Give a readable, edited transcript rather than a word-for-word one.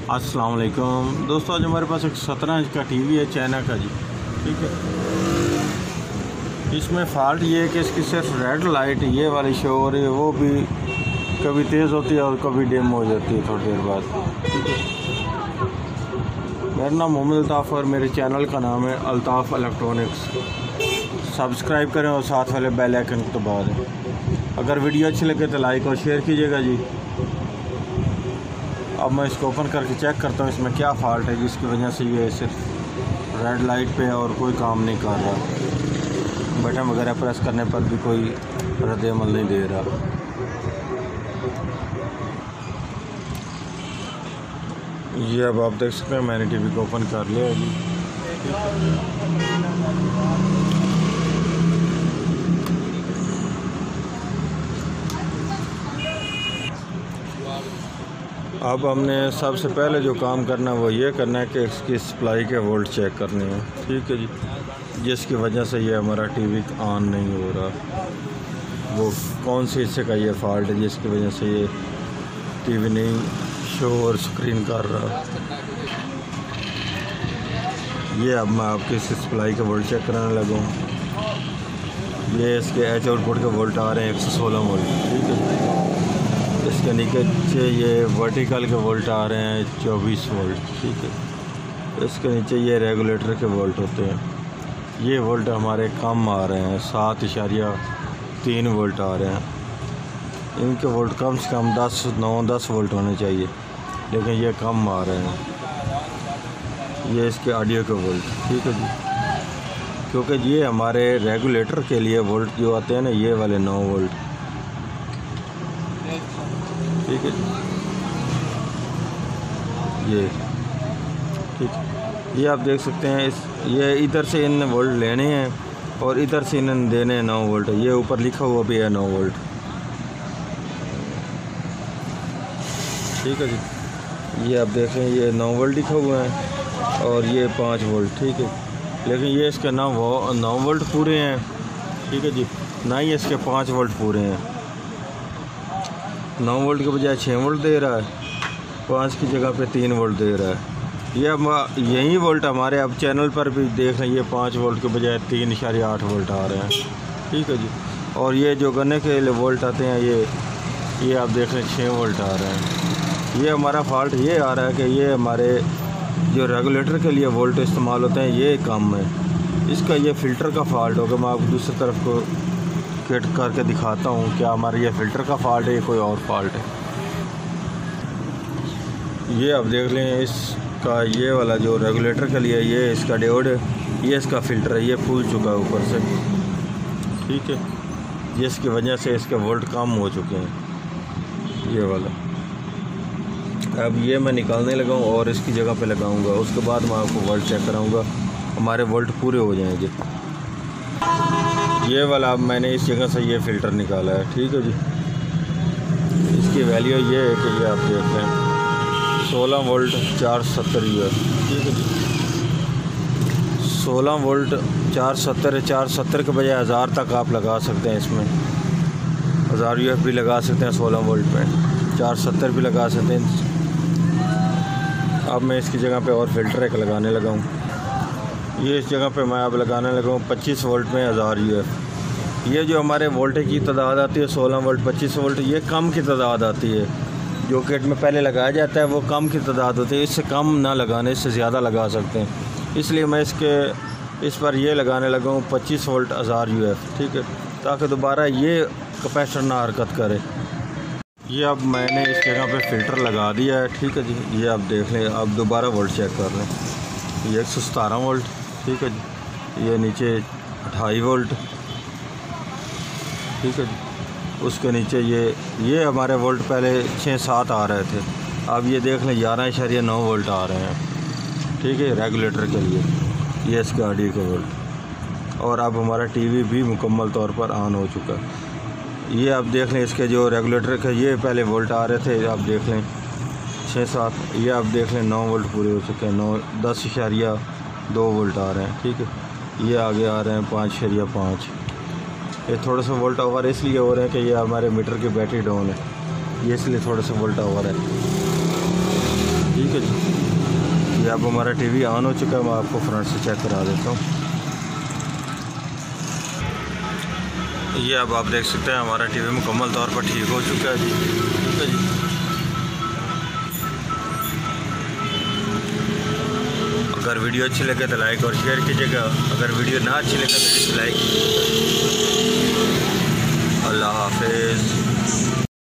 अस्सलाम वालेकुम दोस्तों, आज हमारे पास एक 17 इंच का टीवी है चाइना का जी। ठीक है, इसमें फ़ॉल्ट ये है कि इसकी सिर्फ रेड लाइट ये वाली शो हो रही है, वो भी कभी तेज़ होती है और कभी डिम हो जाती है थोड़ी देर बाद। ठीक है, मेरा नाम मोहम्मद अल्ताफ़ और मेरे चैनल का नाम है अल्ताफ़ इलेक्ट्रॉनिक्स। सब्सक्राइब करें और साथ वाले बेल आइकन को दबा दें। अगर वीडियो अच्छी लगे तो लाइक और शेयर कीजिएगा जी। अब मैं इसको ओपन करके चेक करता हूँ इसमें क्या फ़ॉल्ट है जिसकी वजह से ये सिर्फ रेड लाइट पे है और कोई काम नहीं कर रहा। बटन वगैरह प्रेस करने पर भी कोई रद्द-ए-अमल नहीं दे रहा। ये अब आप देख सकते हैं मैंने टीवी को ओपन कर लिया है जी। अब हमने सबसे पहले जो काम करना है वो ये करना है कि इसकी सप्लाई के वोल्ट चेक करने हैं। ठीक है जी, जिसकी वजह से ये हमारा टीवी ऑन नहीं हो रहा। वो कौन से हिस्से का ये फ़ॉल्ट है जिसकी वजह से ये टीवी नहीं शो और स्क्रीन कर रहा। ये अब मैं आपकी इसकी सप्लाई के वोल्ट चेक कराने लगा हूँ। ये इसके एच आउटपुट के वोल्ट आ रहे हैं 116 वोल्ट। ठीक है, इसके नीचे ये वर्टिकल के वोल्ट आ रहे हैं 24 वोल्ट। ठीक है, इसके नीचे ये रेगुलेटर के वोल्ट होते हैं। ये वोल्ट हमारे कम आ रहे हैं, 7.3 वोल्ट आ रहे हैं। इनके वोल्ट कम से कम 9-10 वोल्ट होने चाहिए, लेकिन ये कम आ रहे हैं। ये इसके ऑडियो के वोल्ट। ठीक है जी, क्योंकि ये हमारे रेगुलेटर के लिए वोल्ट जो आते हैं ना, ये वाले 9 वोल्ट। ठीक है, ये ठीक है, ये आप देख सकते हैं। ये इधर से इन वोल्ट लेने हैं और इधर से इन देने हैं 9 वोल्ट। ये ऊपर लिखा हुआ भी है 9 वोल्ट। ठीक है जी, ये आप देख रहे हैं ये 9 वोल्ट लिखा हुआ है और ये 5 वोल्ट। ठीक है, लेकिन ये इसके 9 वोल्ट पूरे हैं। ठीक है जी, ना ही इसके 5 वोल्ट पूरे हैं। 9 वोल्ट के बजाय 6 वोल्ट दे रहा है, 5 की जगह पे 3 वोल्ट दे रहा है। ये अब यही वोल्ट हमारे अब चैनल पर भी देख रहे हैं, ये 5 वोल्ट के बजाय 3.8 वोल्ट आ रहे हैं। ठीक है जी, और ये जो गन्ने के लिए वोल्ट आते हैं ये आप देख रहे हैं 6 वोल्ट आ रहे हैं। ये हमारा फ़ॉल्ट ये आ रहा है कि ये हमारे जो रेगुलेटर के लिए वोल्ट इस्तेमाल होते हैं ये कम है। इसका ये फ़िल्टर का फ़ॉल्ट होगा। मैं आपको दूसरी तरफ को कट करके दिखाता हूँ क्या हमारा ये फ़िल्टर का फ़ॉल्ट है या कोई और फ़ॉल्ट है। ये आप देख लें, इसका ये वाला जो रेगुलेटर के लिए ये इसका डायोड है, ये इसका फ़िल्टर है, ये फूल चुका है ऊपर से। ठीक है, जिसकी वजह से इसके वोल्ट कम हो चुके हैं ये वाला। अब ये मैं निकालने लगा हूँ और इसकी जगह पे लगाऊंगा। उसके बाद मैं आपको वोल्ट चेक कराऊंगा, हमारे वोल्ट पूरे हो जाएंगे। ये वाला अब मैंने इस जगह से ये फ़िल्टर निकाला है। ठीक है जी, इसकी वैल्यू ये है कि ये आप देख लें 16 वोल्ट 470 है। ठीक है जी, 16 वोल्ट 470 के बजाय 1000 तक आप लगा सकते हैं। इसमें 1000 UF भी लगा सकते हैं 16 वोल्ट पे, 470 भी लगा सकते हैं। अब मैं इसकी जगह पे और फ़िल्टर एक लगाने लगा हूँ। ये इस जगह पे मैं अब लगाने लगा हूँ 25 वोल्ट में 1000 UF। ये जो हमारे वोल्टेज की तादाद आती है 16 वोल्ट 25 वोल्ट, ये कम की तादाद आती है। जो किट में पहले लगाया जाता है वो कम की तादाद होती है। इससे कम ना लगाने, इससे ज़्यादा लगा सकते हैं। इसलिए मैं इस पर ये लगाने लगा हूँ 25 वोल्ट 1000 UF। ठीक है, ताकि दोबारा ये कैपेसिटर ना हरकत करे। ये अब मैंने इस जगह पे फ़िल्टर लगा दिया है। ठीक है जी, ये आप देख लें। अब दोबारा वोल्ट चेक कर लें। ये 117 वोल्ट। ठीक है जी, ये नीचे 28 वोल्ट। ठीक है जी, उसके नीचे ये हमारे वोल्ट पहले 6-7 आ रहे थे, अब ये देख लें 11.9 वोल्ट आ रहे हैं। ठीक है, रेगुलेटर के लिए ये इसके ऑडियो के वोल्ट। और अब हमारा टीवी भी मुकम्मल तौर पर ऑन हो चुका है। ये आप देख लें, इसके जो रेगुलेटर के ये पहले वोल्ट आ रहे थे, आप देख लें 6-7, ये आप देख लें 9 वोल्ट पूरे हो चुके हैं। 10.2 वोल्ट आ रहे हैं। ठीक है, ये आगे आ रहे हैं 5.5। ये थोड़ा सा वोल्ट ओवर इसलिए हो रहे हैं कि ये हमारे मीटर की बैटरी डाउन है, ये इसलिए थोड़ा सा वोल्ट ओवर है। ठीक है जी। ये अब हमारा टीवी ऑन हो चुका है, मैं आपको फ्रंट से चेक करा देता हूँ। ये अब आप देख सकते हैं हमारा टीवी मुकम्मल तौर पर ठीक हो चुका है जी। ठीक है जी। अगर वीडियो अच्छी लगे तो लाइक और शेयर कीजिएगा, अगर वीडियो ना अच्छी लगे तो डिसलाइक कीजिएगा। अल्लाह हाफिज़।